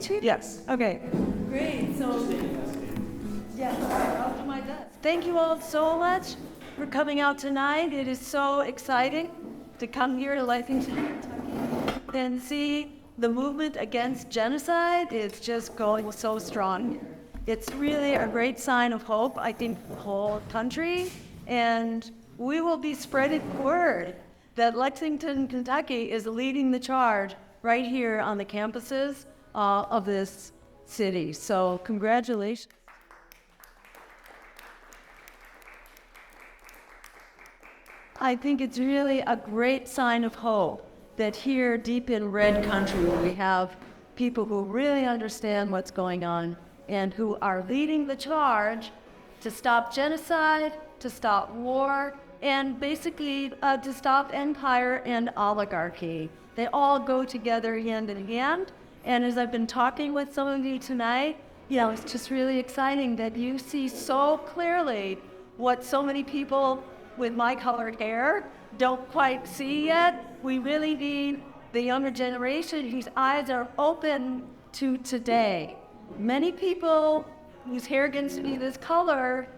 to? Yes. Okay. Great. So, yeah, I'll do my best. Thank you all so much for coming out tonight. It is so exciting to come here to Lexington, Kentucky, and see the movement against genocide. It's just going so strong. It's really a great sign of hope, I think, for the whole country. And we will be spreading word that Lexington, Kentucky is leading the charge right here on the campuses of this city. So congratulations. I think it's really a great sign of hope that here deep in red country we have people who really understand what's going on and who are leading the charge to stop genocide, to stop war, and basically to stop empire and oligarchy. They all go together hand in hand. And as I've been talking with some of you tonight, it's just really exciting that you see so clearly what so many people with my colored hair don't quite see yet. We really need the younger generation whose eyes are open to today. Many people whose hair gets to be this color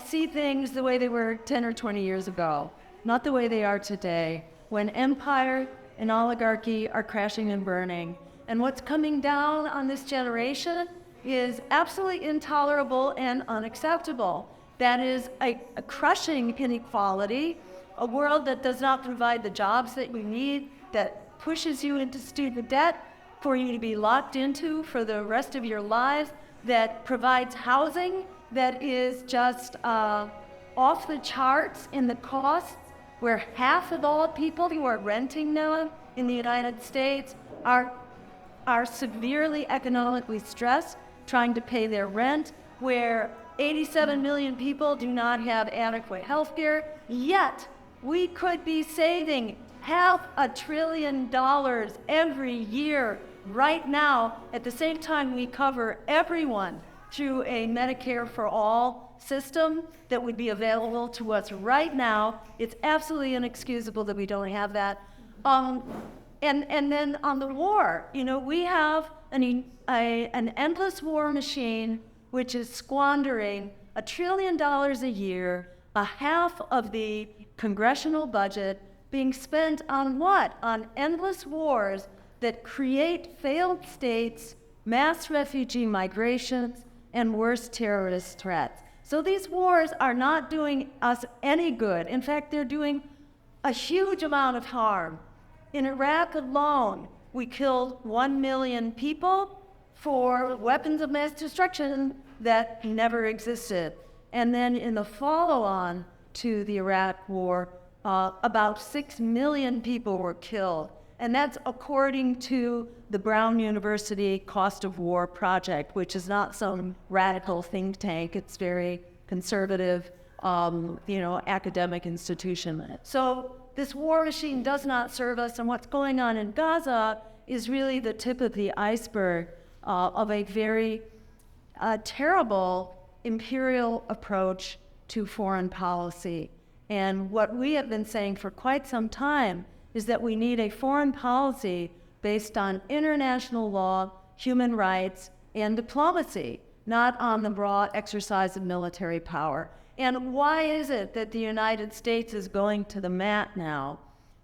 see things the way they were 10 or 20 years ago, not the way they are today, when empire and oligarchy are crashing and burning. And what's coming down on this generation is absolutely intolerable and unacceptable. That is a crushing inequality, a world that does not provide the jobs that you need, that pushes you into student debt for you to be locked into for the rest of your lives, that provides housing that is just off the charts in the costs, where half of all people who are renting now in the United States are severely economically stressed trying to pay their rent, where 87 million people do not have adequate health care, yet we could be saving $500 billion every year right now, at the same time we cover everyone through a Medicare for All system that would be available to us right now. It's absolutely inexcusable that we don't have that. And then on the war, we have an endless war machine which is squandering $1 trillion a year, a half of the congressional budget being spent on what? On endless wars that create failed states, mass refugee migrations, and worse, terrorist threats. So these wars are not doing us any good. In fact, they're doing a huge amount of harm. In Iraq alone, we killed 1 million people for weapons of mass destruction that never existed. And then in the follow-on to the Iraq War, about 6 million people were killed. And that's according to the Brown University Cost of War Project, which is not some radical think tank. It's very conservative, academic institution. So this war machine does not serve us, and what's going on in Gaza is really the tip of the iceberg of a very terrible imperial approach to foreign policy. And what we have been saying for quite some time is that we need a foreign policy based on international law, human rights, and diplomacy, not on the broad exercise of military power. And why is it that the United States is going to the mat now?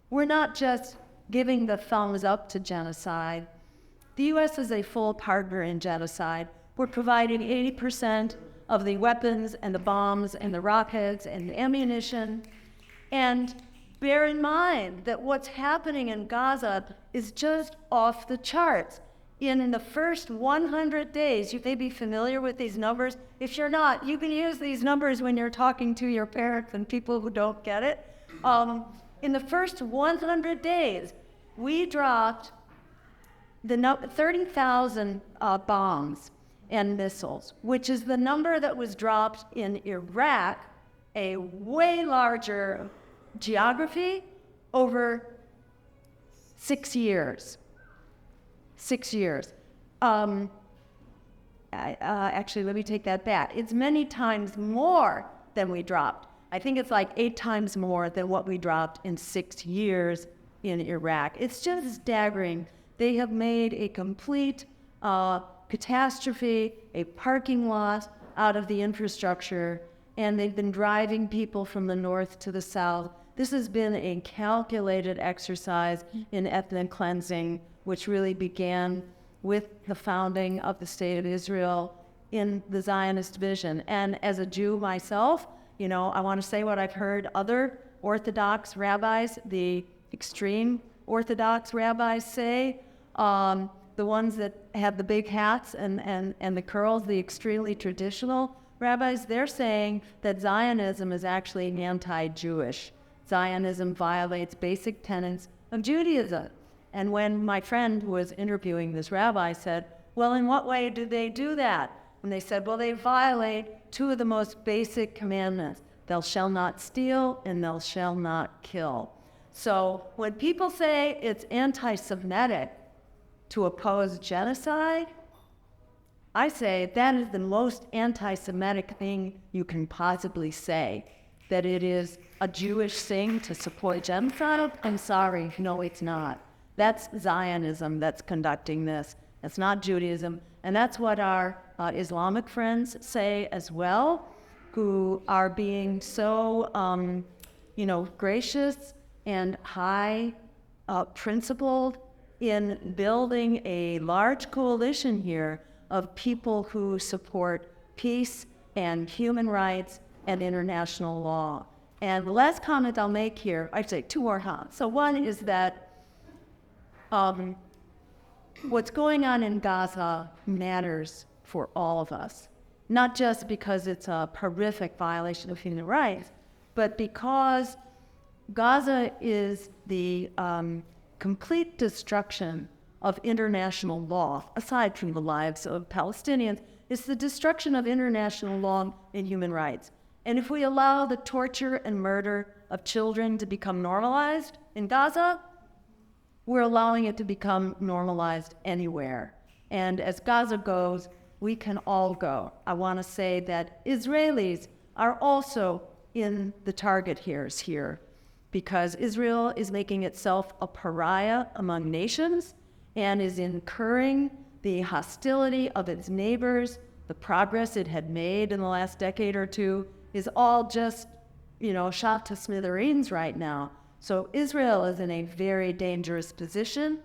We're not just giving the thumbs up to genocide. The U.S. is a full partner in genocide. We're providing 80% of the weapons and the bombs and the rockets and the ammunition. And bear in mind that what's happening in Gaza is just off the charts. In the first 100 days, you may be familiar with these numbers. If you're not, you can use these numbers when you're talking to your parents and people who don't get it. In the first 100 days, we dropped 30,000 bombs and missiles, which is the number that was dropped in Iraq, a way larger geography, over 6 years. 6 years. Actually, let me take that back. It's many times more than we dropped. I think it's like 8 times more than what we dropped in 6 years in Iraq. It's just staggering. They have made a complete catastrophe, a parking lot out of the infrastructure, and they've been driving people from the north to the south. This has been a calculated exercise in ethnic cleansing, which really began with the founding of the State of Israel in the Zionist vision. And as a Jew myself, I want to say what I've heard other Orthodox rabbis, the extreme Orthodox rabbis say, the ones that have the big hats and the curls, the extremely traditional rabbis, they're saying that Zionism is actually anti-Jewish. Zionism violates basic tenets of Judaism. And when my friend who was interviewing this rabbi said, well, in what way do they do that? And they said, well, they violate two of the most basic commandments. Thou shalt not steal and thou shalt not kill. So when people say it's anti-Semitic to oppose genocide, I say that is the most anti-Semitic thing you can possibly say. That it is a Jewish thing to support genocide? I'm sorry, no, it's not. That's Zionism that's conducting this. It's not Judaism. And that's what our Islamic friends say as well, who are being so, gracious and high principled in building a large coalition here of people who support peace and human rights and international law. And the last comment I'll make here, I'd say two more. So one is that what's going on in Gaza matters for all of us, not just because it's a horrific violation of human rights, but because Gaza is the complete destruction of international law, aside from the lives of Palestinians. It's the destruction of international law and human rights. And if we allow the torture and murder of children to become normalized in Gaza, we're allowing it to become normalized anywhere. And as Gaza goes, we can all go. I want to say that Israelis are also in the target here because Israel is making itself a pariah among nations and is incurring the hostility of its neighbors. The progress it had made in the last decade or two is all just, shot to smithereens right now. So Israel is in a very dangerous position.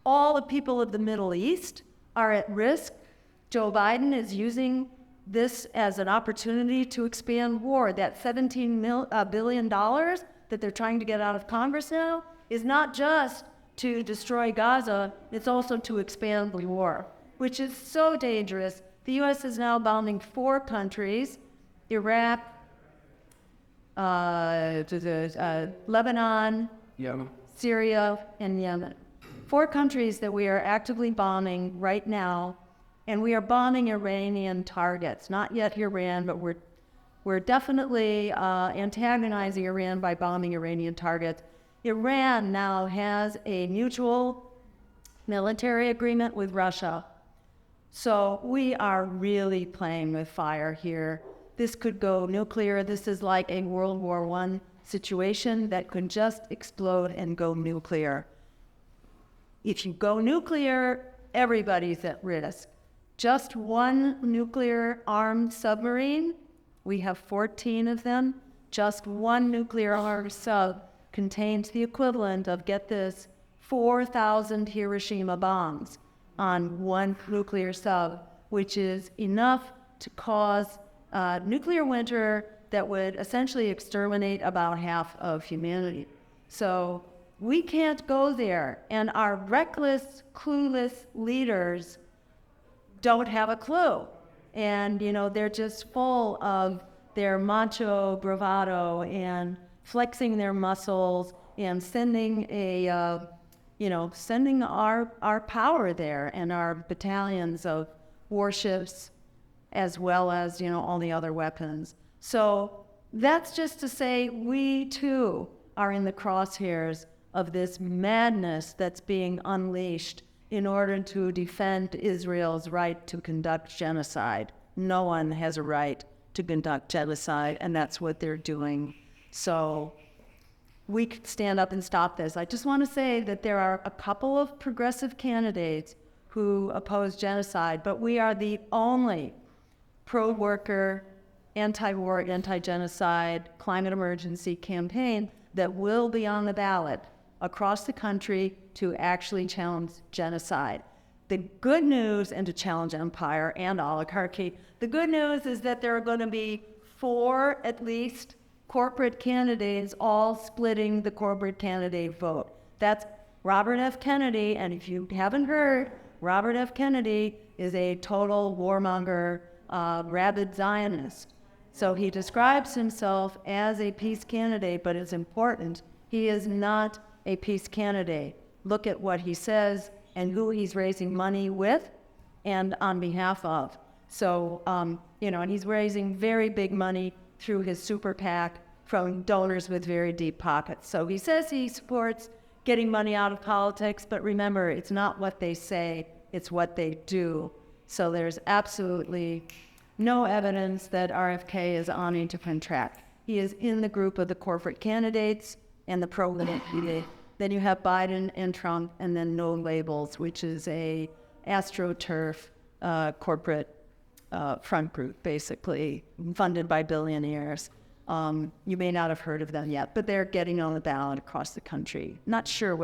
All the people of the Middle East are at risk. Joe Biden is using this as an opportunity to expand war. That $17 billion that they're trying to get out of Congress now is not just to destroy Gaza, it's also to expand the war, which is so dangerous. The U.S. is now bombing 4 countries, Iraq, Lebanon, Yemen, Syria, and Yemen. 4 countries that we are actively bombing right now, and we are bombing Iranian targets. Not yet Iran, but we're definitely antagonizing Iran by bombing Iranian targets. Iran now has a mutual military agreement with Russia. So we are really playing with fire here. This could go nuclear. This is like a World War I situation that could just explode and go nuclear. If you go nuclear, everybody's at risk. Just one nuclear-armed submarine, we have 14 of them, just one nuclear-armed sub contains the equivalent of, get this, 4,000 Hiroshima bombs on one nuclear sub, which is enough to cause a nuclear winter that would essentially exterminate about half of humanity. So we can't go there, and our reckless, clueless leaders don't have a clue. And, they're just full of their macho bravado and flexing their muscles and sending sending our power there and our battalions of warships as well as, all the other weapons. So that's just to say we too are in the crosshairs of this madness that's being unleashed in order to defend Israel's right to conduct genocide. No one has a right to conduct genocide, and that's what they're doing. So we could stand up and stop this. I just want to say that there are a couple of progressive candidates who oppose genocide, but we are the only pro-worker, anti-war, anti-genocide, climate emergency campaign that will be on the ballot across the country to actually challenge genocide. The good news, and to challenge empire and oligarchy, the good news is that there are going to be 4 at least corporate candidates all splitting the corporate candidate vote. That's Robert F. Kennedy, and if you haven't heard, Robert F. Kennedy is a total warmonger, rabid Zionist. So he describes himself as a peace candidate, but it's important, he is not a peace candidate. Look at what he says and who he's raising money with and on behalf of. So, and he's raising very big money through his super PAC from donors with very deep pockets. So he says he supports getting money out of politics, but remember, it's not what they say, it's what they do. So there's absolutely no evidence that RFK is on a different track. He is in the group of the corporate candidates and the pro-candidate. Then you have Biden and Trump, and then No Labels, which is a AstroTurf corporate front group, basically, funded by billionaires. You may not have heard of them yet, but they're getting on the ballot across the country. Not sure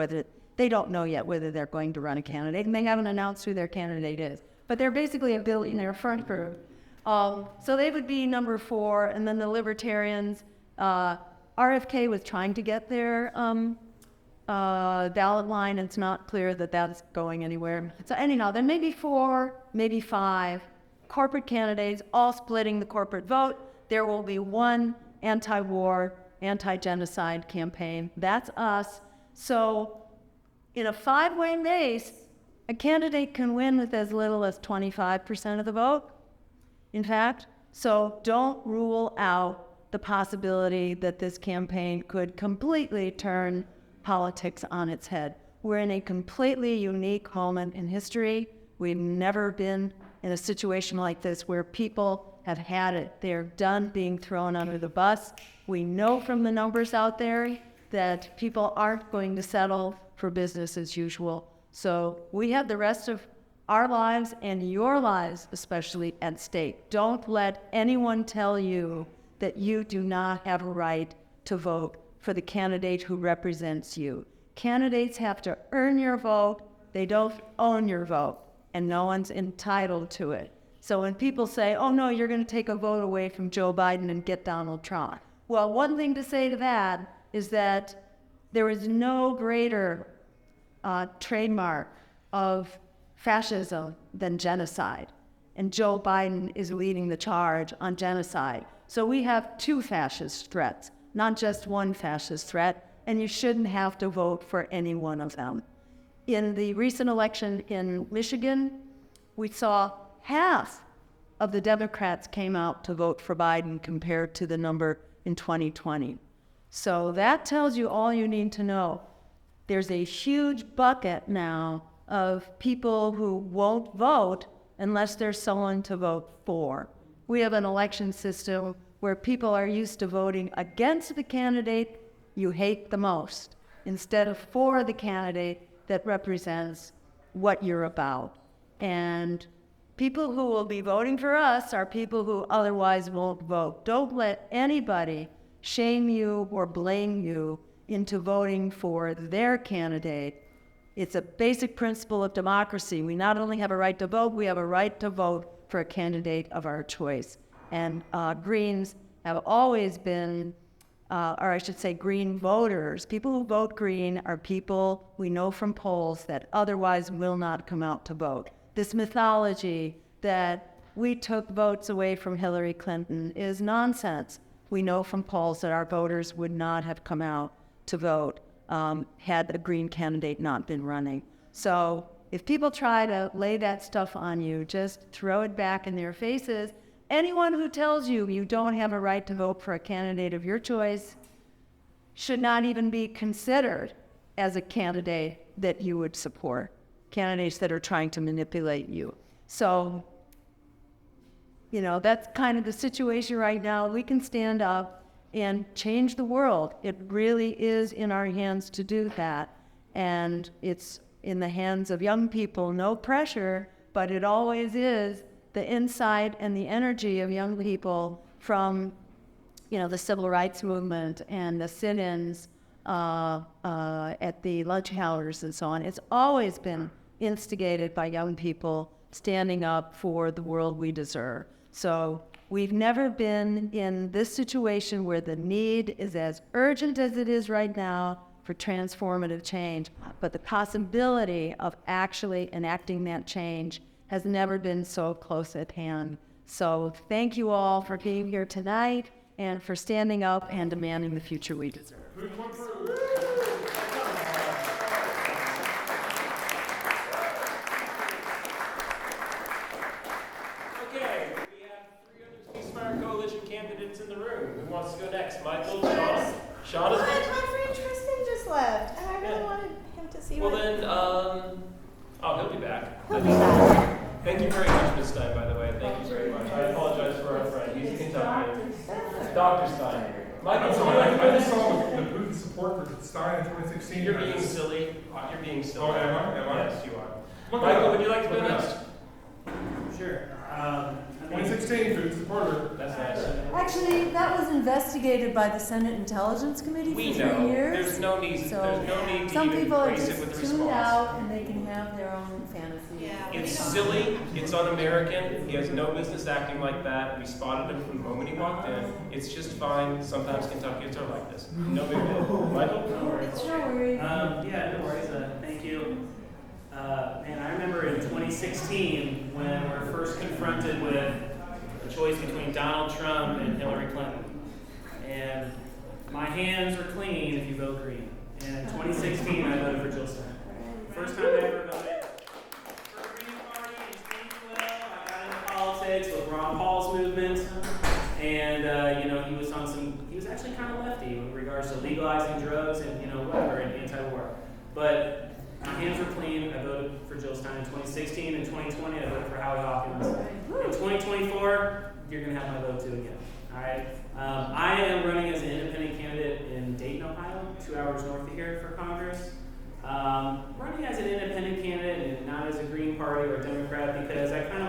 they don't know yet whether they're going to run a candidate, and they haven't announced who their candidate is. But they're basically a billionaire front group. So they would be number 4, and then the Libertarians, RFK was trying to get their ballot line. It's not clear that that's going anywhere. So anyhow, there may be 4, maybe 5 corporate candidates all splitting the corporate vote. There will be one anti-war, anti-genocide campaign. That's us. So in a 5-way race, a candidate can win with as little as 25% of the vote, in fact. So don't rule out the possibility that this campaign could completely turn politics on its head. We're in a completely unique moment in history. We've never been in a situation like this where people have had it. They're done being thrown under the bus. We know from the numbers out there that people aren't going to settle for business as usual. So we have the rest of our lives and your lives especially at stake. Don't let anyone tell you that you do not have a right to vote for the candidate who represents you. Candidates have to earn your vote. They don't own your vote, and no one's entitled to it. So when people say, oh no, you're going to take a vote away from Joe Biden and get Donald Trump. Well, one thing to say to that is that there is no greater trademark of fascism than genocide. And Joe Biden is leading the charge on genocide. So we have 2 fascist threats, not just one fascist threat, and you shouldn't have to vote for any one of them. In the recent election in Michigan, we saw half of the Democrats came out to vote for Biden compared to the number in 2020. So that tells you all you need to know. There's a huge bucket now of people who won't vote unless there's someone to vote for. We have an election system where people are used to voting against the candidate you hate the most, instead of for the candidate that represents what you're about. And people who will be voting for us are people who otherwise won't vote. Don't let anybody shame you or blame you into voting for their candidate. It's a basic principle of democracy. We not only have a right to vote, we have a right to vote for a candidate of our choice. And Greens have always been, or I should say Green voters. People who vote Green are people we know from polls that otherwise will not come out to vote. This mythology that we took votes away from Hillary Clinton is nonsense. We know from polls that our voters would not have come out to vote had a Green candidate not been running. So if people try to lay that stuff on you, just throw it back in their faces. Anyone who tells you you don't have a right to vote for a candidate of your choice should not even be considered as a candidate that you would support. Candidates that are trying to manipulate you. So, that's kind of the situation right now. We can stand up and change the world. It really is in our hands to do that. And it's in the hands of young people, no pressure, but it always is the insight and the energy of young people from, the civil rights movement and the sit-ins at the lunch counters and so on. It's always been instigated by young people standing up for the world we deserve. So we've never been in this situation where the need is as urgent as it is right now for transformative change, but the possibility of actually enacting that change has never been so close at hand. So thank you all for being here tonight and for standing up and demanding the future we deserve. Coalition candidates in the room. Who wants to go next? Michael, Sean? Sean is next. My friend Tristan just left, and I really wanted him to see Well then, he'll be back. He'll be back. Thank you very much, Ms. Stein, by the way. Thank you very much. I apologize for our friend. He's a Kentuckian. Dr. Stein. Michael, I just saw the booth support for Stein in 2016. You're being silly. You're being silly. Oh, am I? Yes, you are. Michael, would you like to go next? Sure. 2016 food supporter. That's nice. Actually, that was investigated by the Senate Intelligence Committee We for know. 3 years. There's no need. So There's no need to some even people are grace it just with the tuned response. out, and they can have their own fantasy. It's silly, it's un-American, he has no business acting like that, we spotted him from the moment he walked in, it's just fine, sometimes Kentuckians are like this. No big deal. Michael? No worries. It's no worries. Yeah, no worries. Thank you. Man, I remember in 2016 when we were first confronted with a choice between Donald Trump and Hillary Clinton. And my hands are clean if you vote green. And in 2016, I voted for Jill Stein. First time I ever voted for a Green Party in Statesville. I got into politics with Ron Paul's movement. And, he was actually kind of lefty in regards to legalizing drugs and, whatever, and anti-war. But my hands were clean. I voted for Jill Stein in 2016. In 2020, I voted for Howie Hawkins. In 2024, you're going to have my vote too again. All right? I am running as an independent candidate in Dayton, Ohio, 2 hours north of here for Congress. Running as an independent candidate and not as a Green Party or a Democrat because I kind of